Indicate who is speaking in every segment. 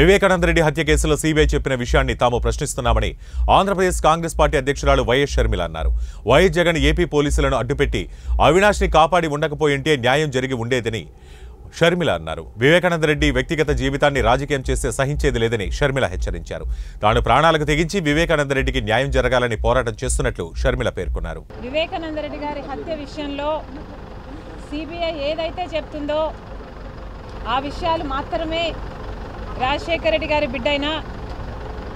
Speaker 1: వివేకానంద రెడ్డి హత్య కేసులో సీబీఐ చెప్పిన విషయాన్ని తాము ప్రశ్నిస్తున్నామని ఆంధ్రప్రదేశ్ కాంగ్రెస్ పార్టీ అధ్యక్షురాలు వైఎస్ షర్మిల అన్నారు. వైఎస్ జగన్ ఏపీ పోలీసులను అడ్డుపెట్టి అవినాష్ని కాపాడి ఉండకపోయింటే న్యాయం జరిగి ఉండేదని షర్మిల అన్నారు. వివేకానంద రెడ్డి వ్యక్తిగత జీవితాన్ని రాజకీయం చేస్తే సహించేది లేదని షర్మిల హెచ్చరించారు. తాను ప్రాణాలకు తెగించి వివేకానంద రెడ్డికి న్యాయం జరగాలని పోరాటం చేస్తున్నట్లు షర్మిల పేర్కొన్నారు.
Speaker 2: వివేకానంద రెడ్డి గారి హత్య విషయంలో సీబీఐ ఏదైతే చెప్తుందో ఆ విషయాలు మాత్రమే రాజశేఖర రెడ్డి గారి బిడ్డ అయినా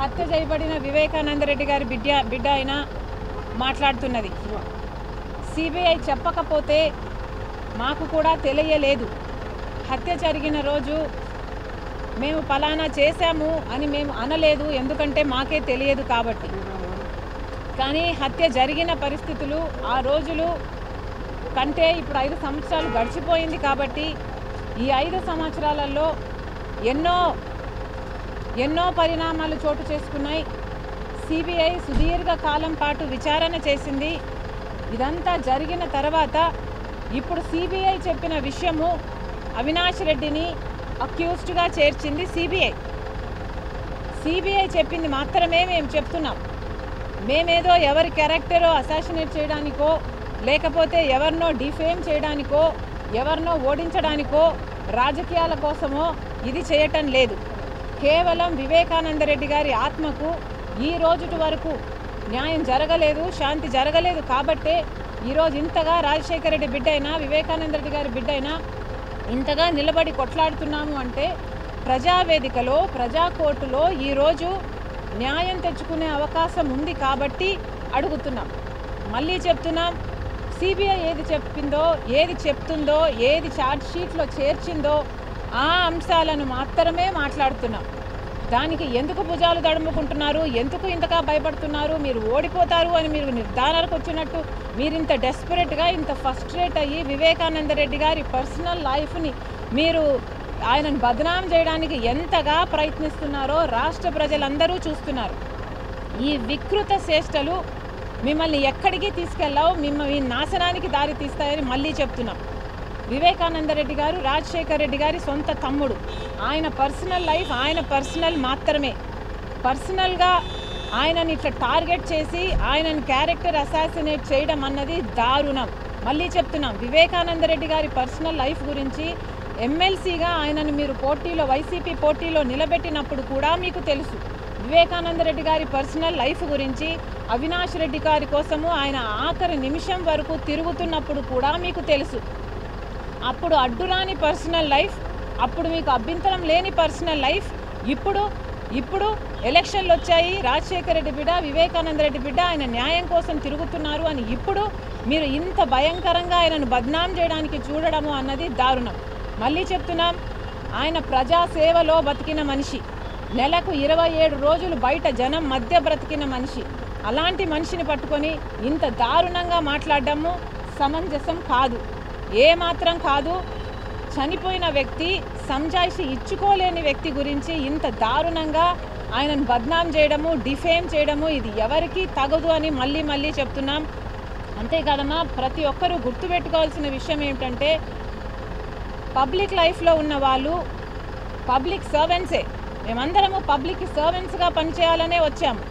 Speaker 2: హత్య చేయబడిన వివేకానంద రెడ్డి గారి బిడ్డ అయినా మాట్లాడుతున్నది. సిబిఐ చెప్పకపోతే మాకు కూడా తెలియలేదు. హత్య జరిగిన రోజు మేము ఫలానా చేశాము అని మేము అనలేదు, ఎందుకంటే మాకే తెలియదు కాబట్టి. కానీ హత్య జరిగిన పరిస్థితులు ఆ రోజులు కంటే ఇప్పుడు 5 సంవత్సరాలు గడిచిపోయింది కాబట్టి ఈ 5 సంవత్సరాలలో ఎన్నో పరిణామాలు చోటు చేసుకున్నాయి. సిబిఐ సుదీర్ఘ కాలం పాటు విచారణ చేసింది. ఇదంతా జరిగిన తర్వాత ఇప్పుడు సిబిఐ చెప్పిన విషయము అవినాష్ రెడ్డిని అక్యూజ్డ్గా చేర్చింది సిబిఐ. సిబిఐ చెప్పింది మాత్రమే మేము చెప్తున్నాం. మేమేదో ఎవరి క్యారెక్టరో అసాసినేట్ చేయడానికో లేకపోతే ఎవరినో డిఫేమ్ చేయడానికో ఎవరినో ఓడించడానికో రాజకీయాల కోసమో ఇది చేయటం లేదు. కేవలం వివేకానంద రెడ్డి గారి ఆత్మకు ఈ రోజు వరకు న్యాయం జరగలేదు, శాంతి జరగలేదు కాబట్టే ఈరోజు ఇంతగా రాజశేఖర రెడ్డి బిడ్డ అయినా వివేకానంద రెడ్డి గారి బిడ్డ అయినా ఇంతగా నిలబడి కొట్లాడుతున్నాము అంటే ప్రజావేదికలో ప్రజా కోర్టులో ఈరోజు న్యాయం తెచ్చుకునే అవకాశం ఉంది కాబట్టి అడుగుతున్నాం. మళ్ళీ చెప్తున్నాం, సిబిఐ ఏది చెప్పిందో ఏది చెప్తుందో ఏది ఛార్జ్ షీట్లో చేర్చిందో ఆ అంశాలను మాత్రమే మాట్లాడుతున్నాం. దానికి ఎందుకు భుజాలు తడుముకుంటున్నారు, ఎందుకు ఇంతగా భయపడుతున్నారు, మీరు ఓడిపోతారు అని మీరు నిర్ధారణకు వచ్చినట్టు మీరు ఇంత డెస్పరేట్గా ఇంత ఫస్ట్రేట్ అయ్యి వివేకానంద రెడ్డి గారి పర్సనల్ లైఫ్ని మీరు ఆయనను బదనాం చేయడానికి ఎంతగా ప్రయత్నిస్తున్నారో రాష్ట్ర ప్రజలందరూ చూస్తున్నారు. ఈ వికృత చేష్టలు మిమ్మల్ని ఎక్కడికి తీసుకెళ్ళావు, మిమ్మల్ని నాశనానికి దారి తీస్తాయని మళ్ళీ చెప్తున్నాం. వివేకానంద రెడ్డి గారు రాజశేఖర రెడ్డి గారి సొంత తమ్ముడు. ఆయన పర్సనల్ లైఫ్ ఆయన పర్సనల్ మాత్రమే. పర్సనల్గా ఆయనని ఇట్లా టార్గెట్ చేసి ఆయనని క్యారెక్టర్ అసాసినేట్ చేయడం అన్నది దారుణం. మళ్ళీ చెప్తున్నాం, వివేకానంద రెడ్డి గారి పర్సనల్ లైఫ్ గురించి ఎమ్మెల్సీగా ఆయనను మీరు పోటీలో వైసీపీ పోటీలో నిలబెట్టినప్పుడు కూడా మీకు తెలుసు. వివేకానంద రెడ్డి గారి పర్సనల్ లైఫ్ గురించి అవినాష్ రెడ్డి గారి కోసము ఆయన ఆఖరి నిమిషం వరకు తిరుగుతున్నప్పుడు కూడా మీకు తెలుసు. అప్పుడు అడ్డురాని పర్సనల్ లైఫ్, అప్పుడు మీకు అభ్యంతరం లేని పర్సనల్ లైఫ్, ఇప్పుడు ఎలక్షన్లు వచ్చాయి, రాజశేఖర రెడ్డి బిడ్డ వివేకానంద రెడ్డి బిడ్డ ఆయన న్యాయం కోసం తిరుగుతున్నారు అని ఇప్పుడు మీరు ఇంత భయంకరంగా ఆయనను బద్నాం చేయడానికి చూడడము అన్నది దారుణం. మళ్ళీ చెప్తున్నాం, ఆయన ప్రజాసేవలో బతికిన మనిషి, నెలకు 27 రోజులు బయట జనం మధ్య బ్రతికిన మనిషి. అలాంటి మనిషిని పట్టుకొని ఇంత దారుణంగా మాట్లాడడము సమంజసం కాదు, ఏమాత్రం కాదు. చనిపోయిన వ్యక్తి, సంజాయిషి ఇచ్చుకోలేని వ్యక్తి గురించి ఇంత దారుణంగా ఆయనను బద్నాం చేయడము, డిఫేమ్ చేయడము ఇది ఎవరికీ తగదు అని మళ్ళీ చెప్తున్నాం. అంతేకాదమ్మా, ప్రతి ఒక్కరూ గుర్తుపెట్టుకోవాల్సిన విషయం ఏమిటంటే పబ్లిక్ లైఫ్లో ఉన్న వాళ్ళు పబ్లిక్ సర్వెంట్సే. మేమందరము పబ్లిక్ సర్వెంట్స్గా పనిచేయాలనే వచ్చాము.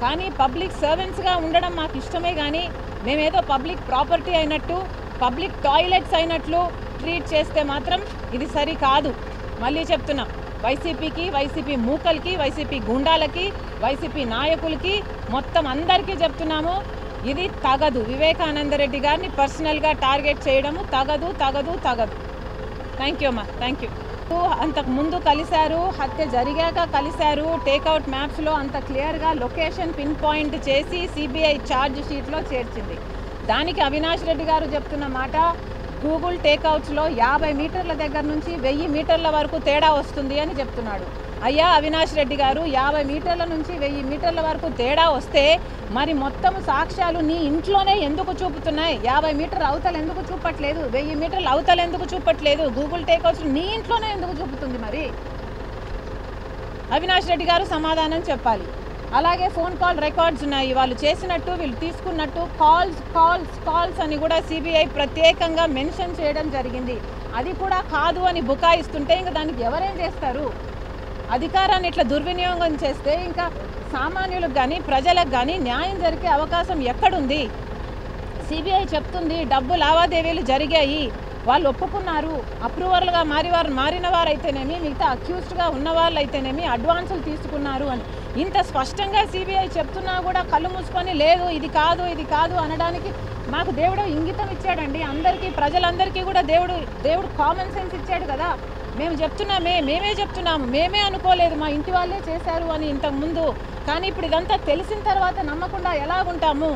Speaker 2: కానీ పబ్లిక్ సర్వెంట్స్గా ఉండడం మాకు ఇష్టమే, కానీ మేమేదో పబ్లిక్ ప్రాపర్టీ అయినట్టు పబ్లిక్ టాయిలెట్స్ అయినట్లు ట్రీట్ చేస్తే మాత్రం ఇది సరి కాదు. మళ్ళీ చెప్తున్నాం, వైసీపీకి, వైసీపీ మూకలకి, వైసీపీ గుండాలకి, వైసీపీ నాయకులకి మొత్తం అందరికీ చెప్తున్నాము, ఇది తగదు. వివేకానంద రెడ్డి గారిని పర్సనల్గా టార్గెట్ చేయడము తగదు. థ్యాంక్ యూ అమ్మా, థ్యాంక్ యూ. అంతకు ముందు కలిశారు, హత్య జరిగాక కలిశారు, టేక్అవుట్ మ్యాప్స్లో అంత క్లియర్గా లొకేషన్ పిన్ పాయింట్ చేసి సిబిఐ ఛార్జ్ షీట్లో చేర్చింది. దానికి అవినాష్ రెడ్డి గారు చెప్తున్న మాట, గూగుల్ టేక్అవుట్స్లో 50 మీటర్ల దగ్గర నుంచి 1000 మీటర్ల వరకు తేడా వస్తుంది అని చెప్తున్నాడు. అయ్యా అవినాష్ రెడ్డి గారు, 50 మీటర్ల నుంచి 1000 మీటర్ల వరకు తేడా వస్తే మరి మొత్తం సాక్ష్యాలు నీ ఇంట్లోనే ఎందుకు చూపుతున్నాయి? 50 మీటర్ల అవతల ఎందుకు చూపట్లేదు? 1000 మీటర్ల అవతల ఎందుకు చూపట్లేదు? గూగుల్ టేక్అవుట్స్ నీ ఇంట్లోనే ఎందుకు చూపుతుంది? మరి అవినాష్ రెడ్డి గారు సమాధానం చెప్పాలి. అలాగే ఫోన్ కాల్ రికార్డ్స్ ఉన్నాయి, వాళ్ళు చేసినట్టు వీళ్ళు తీసుకున్నట్టు కాల్స్ అని కూడా సిబిఐ ప్రత్యేకంగా మెన్షన్ చేయడం జరిగింది. అది కూడా కాదు అని బుకాయిస్తుంటే ఇంకా దానికి ఎవరేం చేస్తారు? అధికారాన్ని ఇట్లా దుర్వినియోగం చేస్తే ఇంకా సామాన్యులకు కానీ ప్రజలకు కానీ న్యాయం జరిగే అవకాశం ఎక్కడుంది? సిబిఐ చెప్తుంది డబ్బు లావాదేవీలు జరిగాయి, వాళ్ళు ఒప్పుకున్నారు, అప్రూవర్లుగా మారిన వారైతేనేమి మిగతా అక్యూజ్డ్గా ఉన్న వాళ్ళు అయితేనేమి అడ్వాన్సులు తీసుకున్నారు అని ఇంత స్పష్టంగా సిబిఐ చెప్తున్నా కూడా కళ్ళు మూసుకొని లేదు ఇది కాదు అనడానికి మాకు దేవుడు ఇంగితం ఇచ్చాడండి. అందరికీ ప్రజలందరికీ కూడా దేవుడు కామన్ సెన్స్ ఇచ్చాడు కదా. మేమే చెప్తున్నాము, మేమే అనుకోలేదు, మా ఇంటి వాళ్ళే చేశారు అని ఇంతకుముందు. కానీ ఇప్పుడు ఇదంతా తెలిసిన తర్వాత నమ్మకుండా ఎలాగుంటాము?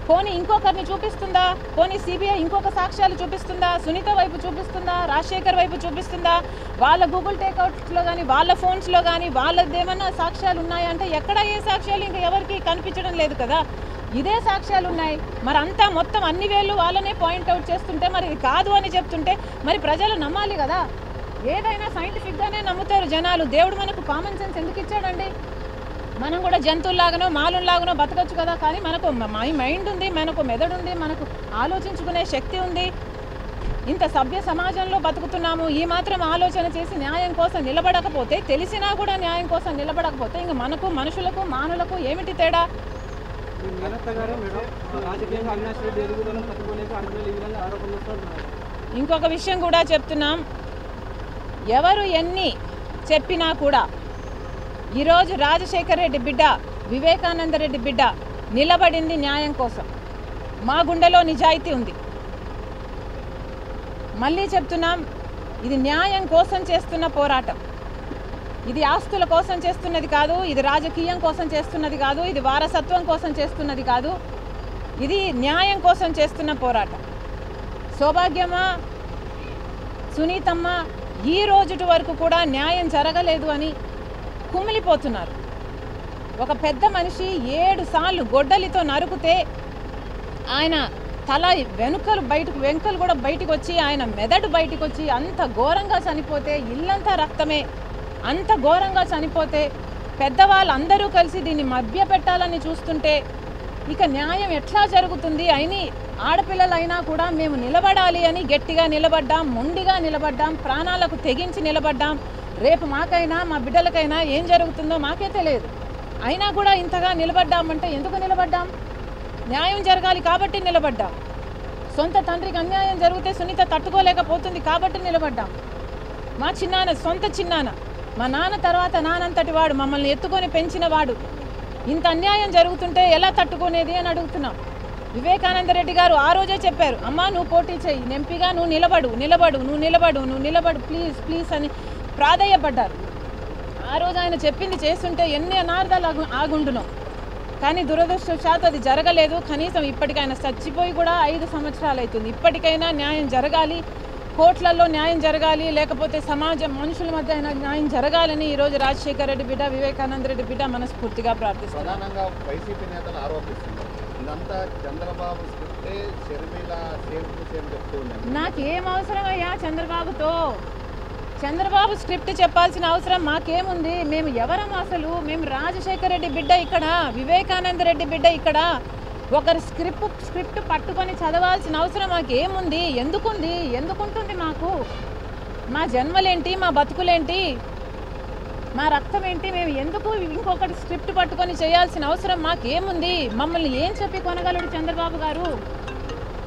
Speaker 2: పోనీ ఇంకొకరిని చూపిస్తుందా? పోనీ సిబిఐ ఇంకొక సాక్ష్యాలు చూపిస్తుందా? సునీత వైపు చూపిస్తుందా? రాజశేఖర్ వైపు చూపిస్తుందా? వాళ్ళ గూగుల్ టేక్అవుట్స్లో కానీ వాళ్ళ ఫోన్స్లో కానీ వాళ్ళదేమన్నా సాక్ష్యాలు ఉన్నాయంటే ఎక్కడ ఏ సాక్ష్యాలు ఇంకా ఎవరికి కనిపించడం లేదు కదా. ఇదే సాక్ష్యాలు ఉన్నాయి. మరి అంతా మొత్తం అన్ని వేళ్ళు వాళ్ళనే పాయింట్అవుట్ చేస్తుంటే మరి ఇది కాదు అని చెప్తుంటే మరి ప్రజలు నమ్మాలి కదా. ఏదైనా సైంటిఫిక్గానే నమ్ముతారు జనాలు. దేవుడు మనకు కామన్ సెన్స్ ఎందుకు ఇచ్చాడండి? మనం కూడా జంతువుల్లాగానో మాలుల్లాగానో బతకచ్చు కదా. కానీ మనకు మైండ్ ఉంది, మనకు మెదడు ఉంది, మనకు ఆలోచించుకునే శక్తి ఉంది. ఇంత సభ్య సమాజంలో బతుకుతున్నాము. ఈ మాత్రం ఆలోచన చేసి న్యాయం కోసం నిలబడకపోతే, తెలిసినా కూడా న్యాయం కోసం నిలబడకపోతే ఇంక మనకు మనుషులకు మానులకు ఏమిటి తేడా? ఇంకొక విషయం కూడా చెప్తున్నాం, ఎవరు ఎన్ని చెప్పినా కూడా ఈరోజు రాజశేఖర్ రెడ్డి బిడ్డ, వివేకానంద రెడ్డి బిడ్డ నిలబడింది న్యాయం కోసం. మా గుండెలో నిజాయితీ ఉంది. మళ్ళీ చెప్తున్నాం, ఇది న్యాయం కోసం చేస్తున్న పోరాటం. ఇది ఆస్తుల కోసం చేస్తున్నది కాదు, ఇది రాజకీయం కోసం చేస్తున్నది కాదు, ఇది వారసత్వం కోసం చేస్తున్నది కాదు. ఇది న్యాయం కోసం చేస్తున్న పోరాటం. సౌభాగ్యమ్మ, సునీతమ్మ ఈ రోజుటి వరకు కూడా న్యాయం జరగలేదు అని కుమిలిపోతున్నారు. ఒక పెద్ద మనిషి 7 సార్లు గొడ్డలితో నరుకుతే ఆయన తల వెంకలు కూడా బయటకు వచ్చి, ఆయన మెదడు బయటకు వచ్చి అంత ఘోరంగా చనిపోతే, ఇల్లంతా రక్తమే, అంత ఘోరంగా చనిపోతే పెద్దవాళ్ళందరూ కలిసి దీన్ని మభ్య పెట్టాలని చూస్తుంటే ఇక న్యాయం ఎట్లా జరుగుతుంది? అయినా ఆడపిల్లలైనా కూడా మేము నిలబడాలి అని గట్టిగా నిలబడ్డాం, మొండిగా నిలబడ్డాం, ప్రాణాలకు తెగించి నిలబడ్డాం. రేపు మాకైనా మా బిడ్డలకైనా ఏం జరుగుతుందో మాకే తెలియదు. అయినా కూడా ఇంతగా నిలబడ్డామంటే ఎందుకు నిలబడ్డాం? న్యాయం జరగాలి కాబట్టి నిలబడ్డాం. సొంత తండ్రికి అన్యాయం జరిగితే సునీత తట్టుకోలేకపోతుంది కాబట్టి నిలబడ్డాం. మా సొంత చిన్నాన్న, మా నాన్న తర్వాత నానంతటి వాడు, మమ్మల్ని ఎత్తుకొని పెంచిన వాడు, ఇంత అన్యాయం జరుగుతుంటే ఎలా తట్టుకునేది అని అడుగుతున్నాం. వివేకానంద రెడ్డి గారు ఆ రోజే చెప్పారు, అమ్మా నువ్వు పోటీ చేయి, ఎంపీగా నువ్వు నిలబడు ప్లీజ్ అని ప్రాధేయపడ్డారు. ఆ రోజు ఆయన చెప్పింది చేస్తుంటే ఎన్ని అనార్థాలు ఆగుండునో. కానీ దురదృష్టవశాత్తు అది జరగలేదు. కనీసం ఇప్పటికైనా చచ్చిపోయి కూడా 5 సంవత్సరాలు అవుతుంది. ఇప్పటికైనా న్యాయం జరగాలి, కోర్టులలో న్యాయం జరగాలి, లేకపోతే సమాజం మనుషుల మధ్య అయినా న్యాయం జరగాలని ఈరోజు రాజశేఖర్ రెడ్డి బిడ్డ, వివేకానంద రెడ్డి బిడ్డ మనస్ఫూర్తిగా ప్రార్థిస్తున్నారు. నాకేం అవసరం అయ్యా చంద్రబాబుతో? చంద్రబాబు స్క్రిప్ట్ చెప్పాల్సిన అవసరం మాకేముంది? మేము ఎవరం అసలు? మేము రాజశేఖర్ రెడ్డి బిడ్డ ఇక్కడ, వివేకానంద రెడ్డి బిడ్డ ఇక్కడ. ఒకరి స్క్రిప్ట్ పట్టుకొని చదవాల్సిన అవసరం మాకేముంది? ఎందుకుంటుంది మాకు? మా జన్మలేంటి, మా బతుకులేంటి, మా రక్తం ఏంటి? మేము ఎందుకు ఇంకొకటి స్క్రిప్ట్ పట్టుకొని చేయాల్సిన అవసరం మాకేముంది? మమ్మల్ని ఏం చెప్పి కొనగలడు చంద్రబాబు గారు?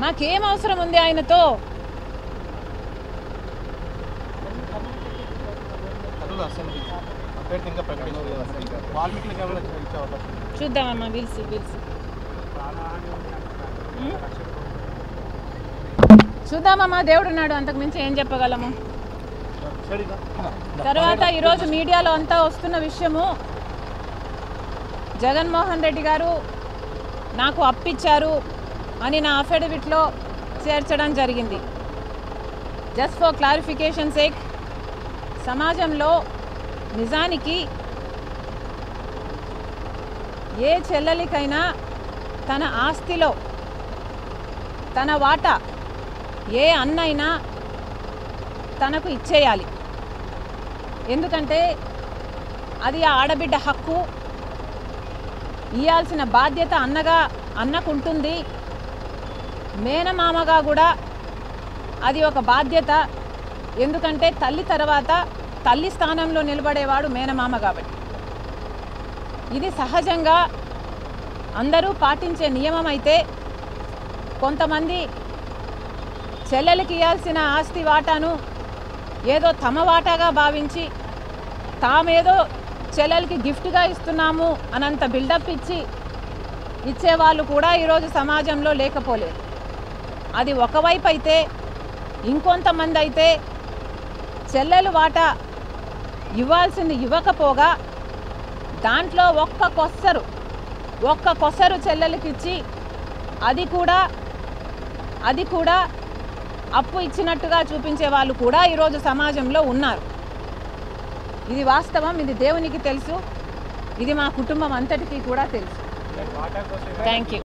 Speaker 2: మాకేం అవసరం ఉంది ఆయనతో? చూద్దామమ్మా, పిలిచి చూద్దామమ్మా. దేవుడు ఉన్నాడు, అంతకు మించి ఏం చెప్పగలము? తర్వాత ఈరోజు మీడియాలో అంతా వస్తున్న విషయము, జగన్మోహన్ రెడ్డి గారు నాకు అప్పిచ్చారు అని నా అఫిడవిట్లో చేర్చడం జరిగింది. జస్ట్ ఫర్ క్లారిఫికేషన్ సేక్, సమాజంలో నిజానికి ఏ చెల్లెలికైనా తన ఆస్తిలో తన వాటా ఏ అన్నైనా తనకు ఇచ్చేయాలి. ఎందుకంటే అది ఆ ఆడబిడ్డ హక్కు. ఇవ్వాల్సిన బాధ్యత అన్నకుంటుంది. మేనమామగా కూడా అది ఒక బాధ్యత. ఎందుకంటే తల్లి తర్వాత తల్లి స్థానంలో నిలబడేవాడు మేనమామ కాబట్టి. ఇది సహజంగా అందరూ పాటించే నియమం అయితే కొంతమంది చెల్లెలకి ఇవ్వాల్సిన ఆస్తి వాటాను ఏదో తమ వాటాగా భావించి తామేదో చెల్లెలకి గిఫ్ట్గా ఇస్తున్నాము అనంత బిల్డప్ ఇచ్చేవాళ్ళు కూడా ఈరోజు సమాజంలో లేకపోలేదు. అది ఒకవైపు అయితే, ఇంకొంతమంది అయితే చెల్లెలు వాటా ఇవ్వాల్సింది ఇవ్వకపోగా దాంట్లో ఒక్క కొసరు చెల్లెలకి ఇచ్చి అది కూడా అప్పు ఇచ్చినట్టుగా చూపించే వాళ్ళు కూడా ఈరోజు సమాజంలో ఉన్నారు. ఇది వాస్తవం. ఇది దేవునికి తెలుసు. ఇది మా కుటుంబం అంతటికీ కూడా తెలుసు. Thank you.